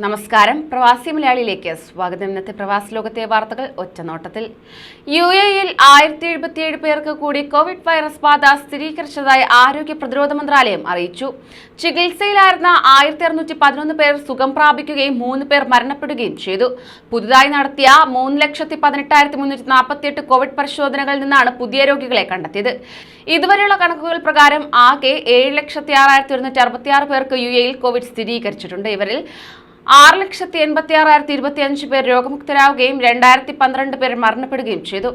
നമസ്കാരം. പ്രവാസി മലയാളിയിലേക്ക് സ്വാഗതം. ഇന്നത്തെ പ്രവാസി ലോകത്തെ വാർത്തകൾ ഒറ്റനോട്ടത്തിൽ. UAE-ൽ 1077 പേർക്ക് കൂടി കോവിഡ് വൈറസ് ബാധ സ്ഥിരീകരിച്ചതായി ആരോഗ്യ പ്രതിരോധ മന്ത്രാലയം അറിയിച്ചു. ചികിത്സയിലായിരുന്ന 1611 പേർ സുഖം പ്രാപിക്കുകയും 3 പേർ മരണപ്പെടുകയും ചെയ്തു. പുതുതായി നടത്തിയ 3,18,348 കോവിഡ് പരിശോധനകളിൽ നിന്നാണ് പുതിയ രോഗികളെ കണ്ടെത്തിയത്. ഇതുവരെയുള്ള കണക്കുകൾ പ്രകാരം ആകെ 7,06,166 പേർക്ക് UAE-ൽ കോവിഡ് സ്ഥിരീകരിച്ചിട്ടുണ്ട്. ഇവരിൽ 6,86,025 പേർ രോഗമുക്തരാകുകയും 2,012 പേർ മരണപ്പെടുകയും ചെയ്തു.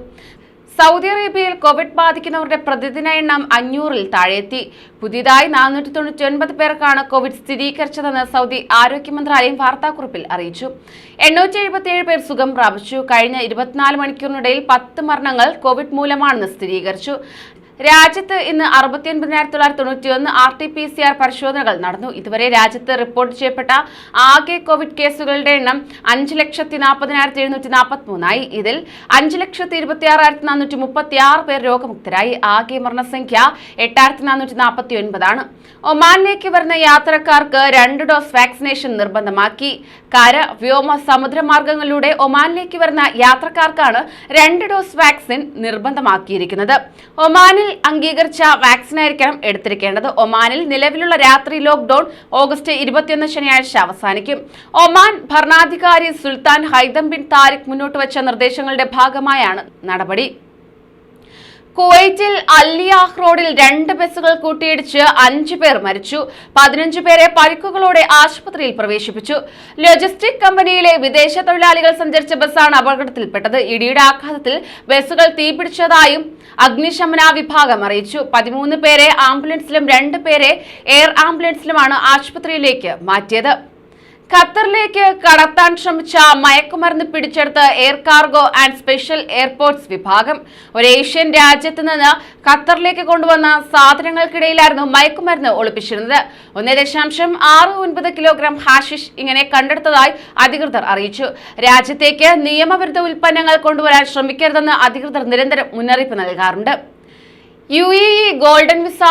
സൗദി അറേബ്യയിൽ കോവിഡ് ബാധിക്കുന്നവരുടെ പ്രതിദിന എണ്ണം 500-ൽ താഴെയെത്തി. പുതിയതായി 499 പേർക്കാണ് കോവിഡ് സ്ഥിരീകരിച്ചതെന്ന് സൗദി ആരോഗ്യ മന്ത്രാലയം വാർത്താക്കുറിപ്പിൽ അറിയിച്ചു. 877 പേർ സുഖം പ്രാപിച്ചു. കഴിഞ്ഞ 24 മണിക്കൂറിനിടയിൽ 10 മരണങ്ങൾ കോവിഡ് മൂലമാണെന്ന് സ്ഥിരീകരിച്ചു. രാജ്യത്ത് ഇന്ന് 69,991 RT-PCR പരിശോധനകൾ നടന്നു. ഇതുവരെ രാജ്യത്ത് റിപ്പോർട്ട് ചെയ്യപ്പെട്ട ആകെ കോവിഡ് കേസുകളുടെ എണ്ണം 5,40,743 ഇതിൽ 5,26,436 പേർ രോഗമുക്തരായി. ആകെ മരണസംഖ്യ 8,449 ഒമാനിലേക്ക് വരുന്ന യാത്രക്കാർക്ക് 2 ഡോസ് വാക്സിനേഷൻ നിർബന്ധമാക്കി. കര, വ്യോമ, സമുദ്രമാർഗങ്ങളിലൂടെ ഒമാനിലേക്ക് വരുന്ന യാത്രക്കാർക്കാണ് 2 ഡോസ് വാക്സിൻ നിർബന്ധമാക്കിയിരിക്കുന്നത്. ഒമാനിൽ അംഗീകരിച്ച വാക്സിനായിരിക്കണം എടുത്തിരിക്കേണ്ടത്. ഒമാനിൽ നിലവിലുള്ള രാത്രി ലോക്ക്ഡൌൺ ഓഗസ്റ്റ് 21 ശനിയാഴ്ച അവസാനിക്കും. ഒമാൻ ഭരണാധികാരി സുൽത്താൻ ഹൈതം ബിൻ താരിഖ് മുന്നോട്ട് വെച്ച നിർദ്ദേശങ്ങളുടെ ഭാഗമായാണ് നടപടി. കുവൈറ്റിൽ അൽലിയാഹ് റോഡിൽ 2 ബസ്സുകൾ കൂട്ടിയിടിച്ച് 5 പേർ മരിച്ചു. 15 പേരെ പരിക്കുകളോടെ ആശുപത്രിയിൽ പ്രവേശിപ്പിച്ചു. ലോജിസ്റ്റിക് കമ്പനിയിലെ വിദേശ തൊഴിലാളികൾ സഞ്ചരിച്ച ബസ്സാണ് അപകടത്തിൽപ്പെട്ടത്. ഇടിയുടെ ആഘാതത്തിൽ ബസ്സുകൾ തീപിടിച്ചതായും അഗ്നിശമന വിഭാഗം അറിയിച്ചു. 13 പേരെ ആംബുലൻസിലും 2 പേരെ എയർ ആംബുലൻസിലുമാണ് ആശുപത്രിയിലേക്ക് മാറ്റിയത്. ഖത്തറിലേക്ക് കടത്താൻ ശ്രമിച്ച മയക്കുമരുന്ന് പിടിച്ചെടുത്ത് air cargo and special airports വിഭാഗം. ഒരു ഏഷ്യൻ രാജ്യത്ത് നിന്ന് ഖത്തറിലേക്ക് കൊണ്ടുവന്ന സാധനങ്ങൾക്കിടയിലായിരുന്നു മയക്കുമരുന്ന് ഒളിപ്പിച്ചിരുന്നത്. 1.69 കിലോഗ്രാം ഹാഷിഷ് ഇങ്ങനെ കണ്ടെടുത്തതായി അധികൃതർ അറിയിച്ചു. രാജ്യത്തേക്ക് നിയമവിരുദ്ധ ഉൽപ്പന്നങ്ങൾ കൊണ്ടുവരാൻ ശ്രമിക്കരുതെന്ന് അധികൃതർ നിരന്തരം മുന്നറിയിപ്പ് നൽകാറുണ്ട്. UAE ഗോൾഡൻ വിസ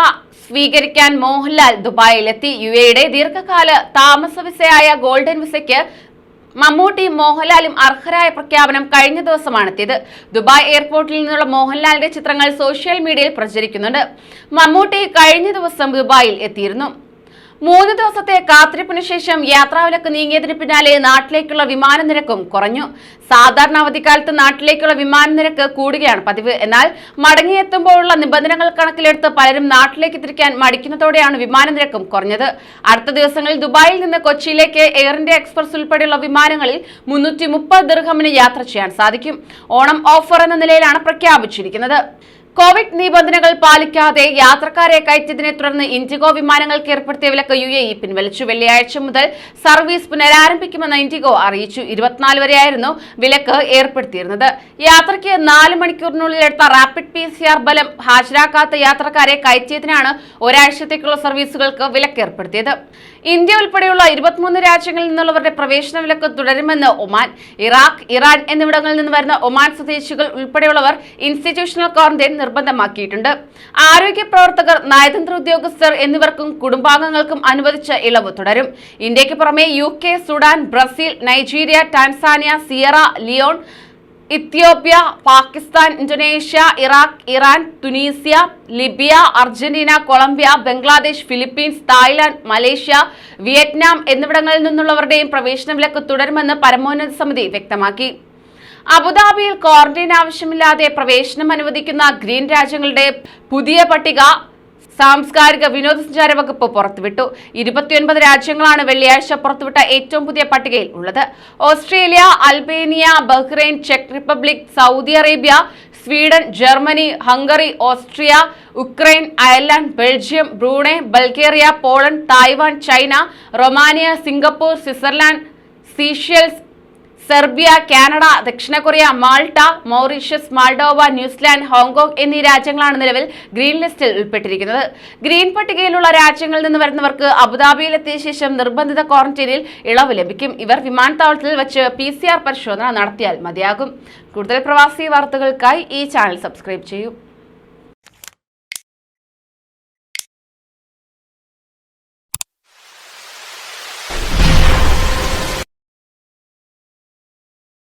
സ്വീകരിക്കാൻ മോഹൻലാൽ ദുബായിലെത്തി. UAE-യുടെ ദീർഘകാല താമസ വിസയായ ഗോൾഡൻ വിസയ്ക്ക് മമ്മൂട്ടി മോഹൻലാലും അർഹരായ പ്രഖ്യാപനം കഴിഞ്ഞ ദിവസമാണെത്തിയത്. ദുബായ് എയർപോർട്ടിൽ നിന്നുള്ള മോഹൻലാലിന്റെ ചിത്രങ്ങൾ സോഷ്യൽ മീഡിയയിൽ പ്രചരിക്കുന്നുണ്ട്. മമ്മൂട്ടി കഴിഞ്ഞ ദിവസം ദുബായിൽ എത്തിയിരുന്നു. 3 ദിവസത്തെ കാത്തിരിപ്പിന് ശേഷം യാത്രാവിലക്ക് നീങ്ങിയതിന് പിന്നാലെ നാട്ടിലേക്കുള്ള വിമാന നിരക്കും കുറഞ്ഞു. സാധാരണ അവധിക്കാലത്ത് നാട്ടിലേക്കുള്ള വിമാന നിരക്ക് കൂടുകയാണ് പതിവ്. എന്നാൽ മടങ്ങിയെത്തുമ്പോഴുള്ള നിബന്ധനകൾ കണക്കിലെടുത്ത് പലരും നാട്ടിലേക്ക് തിരിക്കാൻ മടിക്കുന്നതോടെയാണ് വിമാന നിരക്കും കുറഞ്ഞത്. അടുത്ത ദിവസങ്ങളിൽ ദുബായിൽ നിന്ന് കൊച്ചിയിലേക്ക് എയർ ഇന്ത്യ എക്സ്പ്രസ് ഉൾപ്പെടെയുള്ള വിമാനങ്ങളിൽ 330 ദിർഹമിന് യാത്ര ചെയ്യാൻ സാധിക്കും. ഓണം ഓഫർ എന്ന നിലയിലാണ് പ്രഖ്യാപിച്ചിരിക്കുന്നത്. കോവിഡ് നിബന്ധനകൾ പാലിക്കാതെ യാത്രക്കാരെ കയറ്റിയതിനെ തുടർന്ന് ഇൻഡിഗോ വിമാനങ്ങൾക്ക് ഏർപ്പെടുത്തിയ വിലക്ക് UAE പിൻവലിച്ചു. വെള്ളിയാഴ്ച മുതൽ സർവീസ് പുനരാരംഭിക്കുമെന്ന് ഇൻഡിഗോ അറിയിച്ചു. 24 വരെയായിരുന്നു വിലക്ക് ഏർപ്പെടുത്തിയിരുന്നത്. യാത്രയ്ക്ക് 4 മണിക്കൂറിനുള്ളിൽ എടുത്ത റാപ്പിഡ് PCR ഫലം ഹാജരാക്കാത്ത യാത്രക്കാരെ കയറ്റിയതിനാണ് ഒരാഴ്ചത്തേക്കുള്ള സർവീസുകൾക്ക് വിലക്ക് ഏർപ്പെടുത്തിയത്. ഇന്ത്യ ഉൾപ്പെടെയുള്ള 23 രാജ്യങ്ങളിൽ നിന്നുള്ളവരുടെ പ്രവേശന വിലക്ക് തുടരുമെന്ന് ഒമാൻ. ഇറാഖ്, ഇറാൻ എന്നിവിടങ്ങളിൽ നിന്ന് വരുന്ന ഒമാൻ സ്വദേശികൾ ഉൾപ്പെടെയുള്ളവർ ഇൻസ്റ്റിറ്റ്യൂഷണൽ ക്വാറന്റൈൻ നിർബന്ധമാക്കിയിട്ടുണ്ട്. ആരോഗ്യ പ്രവർത്തകർ, നയതന്ത്ര ഉദ്യോഗസ്ഥർ എന്നിവർക്കും കുടുംബാംഗങ്ങൾക്കും അനുവദിച്ച ഇളവ് തുടരും. ഇന്ത്യക്ക് പുറമെ UK, Sudan, Brazil, Nigeria, Tanzania, Sierra Leone, Ethiopia, Pakistan, Indonesia, Iraq, Iran, Tunisia, Libya, Argentina, Colombia, Bangladesh, Philippines, Thailand, Malaysia, Vietnam എന്നിവിടങ്ങളിൽ നിന്നുള്ളവരുടെയും പ്രവേശന വിലക്ക് തുടരുമെന്ന് പരമോന്നത സമിതി വ്യക്തമാക്കി. അബുദാബിയിൽ ക്വാറന്റൈൻ ആവശ്യമില്ലാതെ പ്രവേശനം അനുവദിക്കുന്ന ഗ്രീൻ രാജ്യങ്ങളുടെ പുതിയ പട്ടിക സാംസ്കാരിക വിനോദസഞ്ചാര വകുപ്പ് പുറത്തുവിട്ടു. 29 രാജ്യങ്ങളാണ് വെള്ളിയാഴ്ച പുറത്തുവിട്ട ഏറ്റവും പുതിയ പട്ടികയിൽ ഉള്ളത്. ഓസ്ട്രേലിയ, അൽബേനിയ, ബഹ്റൈൻ, ചെക്ക് Republic, Saudi Arabia, Sweden, Germany, Hungary, Austria, Ukraine, Ireland, Belgium, Brunei, Bulgaria, Poland, Taiwan, China, Romania, Singapore, Switzerland, Seychelles, Serbia, Canada, ദക്ഷിണ Korea, Malta, Mauritius, Moldova, New Zealand, Hong Kong എന്നീ രാജ്യങ്ങളാണ് നിലവിൽ ഗ്രീൻ ലിസ്റ്റിൽ ഉൾപ്പെട്ടിരിക്കുന്നത്. Green പട്ടികയിലുള്ള രാജ്യങ്ങളിൽ നിന്ന് വരുന്നവർക്ക് അബുദാബിയിൽ എത്തിയ ശേഷം നിർബന്ധിത ക്വാറന്റൈനിൽ ഇളവ് ലഭിക്കും. ഇവർ വിമാനത്താവളത്തിൽ വെച്ച് PCR പരിശോധന നടത്തിയാൽ മതിയാകും. കൂടുതൽ പ്രവാസി വാർത്തകൾക്കായി ഈ ചാനൽ സബ്സ്ക്രൈബ് ചെയ്യൂ.